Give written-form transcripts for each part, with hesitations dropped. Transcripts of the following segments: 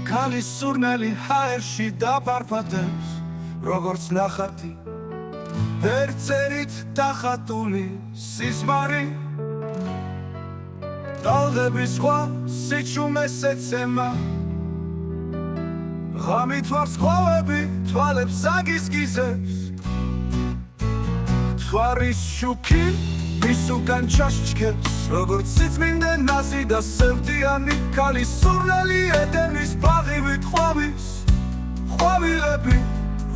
ქალის სურნელი ჰაერში დაფარფათებს როგორც ნახატი ვერწერით დახატული სიზმარი ტალღების სხვა სიჩუმეს ეცემა ღამით ვარსკვლავები თვალებს აგიზგიზებს თვარის შუქი მის უკან ჩაშჩქებს როგორც სიწმინდე ნაზი და სევდიანი ქალის სურნელი ედემის ბაღივით ყვავილები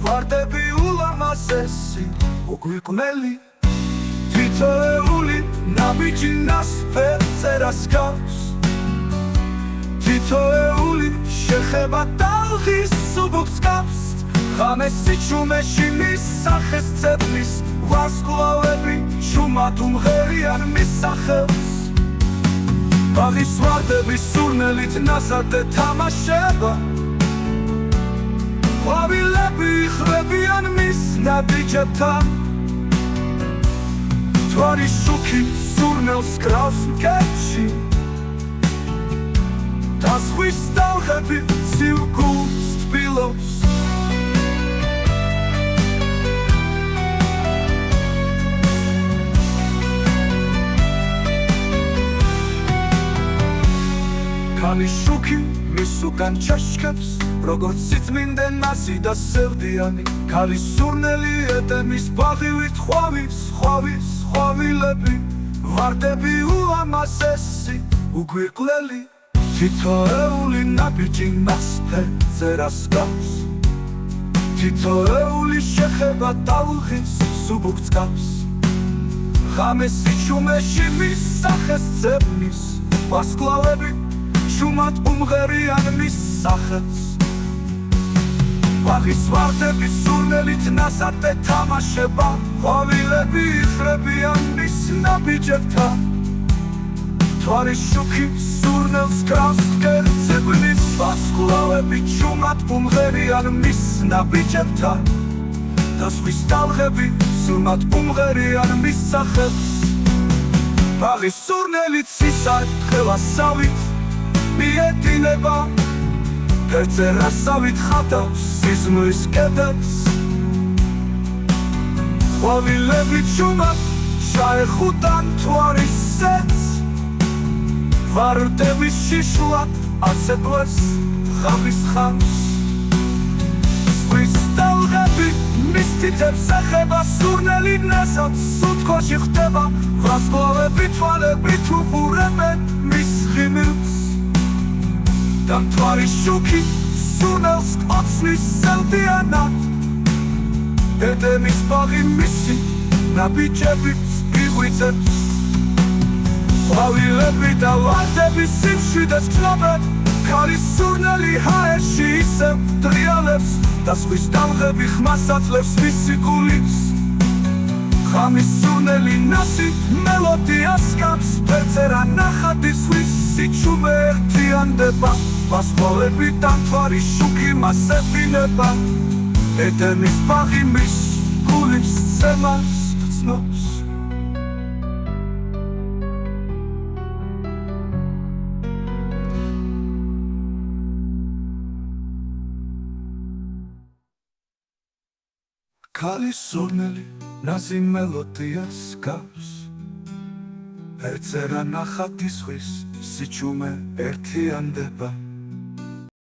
ვარდები ულამაზესი უგვიყვნელი თითოეული ნაბიჯი ნასფერწერას გავს თითოეული შეხება ტალღის სუბუქს გავს ღამეს სიჩუმეში მის სახეს ცებლის ვარსკვლავები შუმად უმღერიან მის სახელს ბაღის ვარდების სურნელით ნაზადე თამაშება ყვავილები ხრებიან მის ნაბიჯებთან თვარის შუქი სურნელს გრავს მკერდში და ზღვის ტალღები ცივ გულს თბილობს ქალის შუქი მის უკან ჩაშქებს როგორც სიწმინდე ნაზი და სევდიანი ქალის სურნელი ედემის ბაღივით ყვავილები ვარდები ულამაზესი უგვირკვლელი თითოეული ნაბიჯი ნასფერწერას გავს თითოეული შეხება ტალღის სუბუქს გავს ღამეს სიჩუმეში მის სახეს ცებლის ვარსკვლავები შუმად უმღერიან მის სახელს ბაღის ვარდების სურნელით ნაზადე თამაშება ყვავილები ხრებიან მის ნაბიჯებთან თვარის შუქი სურნელს გრავს მკერდს ვარსკვლავები შუმად უმღერიან მის ნაბიჯებთან და ზღვის ტალღები შუმად უმღერიან მის სახელს ბაღის სურნელით სისად ხელასავით მიედინება ფერწერასავით ხატავს სიზმრის კედელს ყვავილები შუმად ჩაეხუტან თვარის სეთს ვარდების შიშლად აცეკვეს ღამის ხანს ზღვის ტალღები მის თითებს ეხება სურნელი ნაზად სუთქოში ხდება ვარსკვლავები თვალებით უყურებენ მის ღიმილს და თვარის შუქი სურნელს ოცნის სევდიანად ედემის ბაღი მისი ნაბიჯებით იღვიძებს ყვავილები და ვარდები სიმშვიდეს გრძნობენ ქალის სურნელი ჰაერში ისევ ტრიალებს და ზღვის ტალღები ხმას აძლევს მისი გულის ღამის სურნელი ნასი მელოდიას გავს ფერწერა ნახატი ზღვის სიჩუმე ერთიანდება ვარსკვლავებიდან თვარის შუქი მას ეფინება ედემის ბაღი მის გულის ცემას გრძნობს ქალის სურნელი ნაზი მელოდიას გავს ფერწერა ნახატი ზღვის სიჩუმე ერთიანდება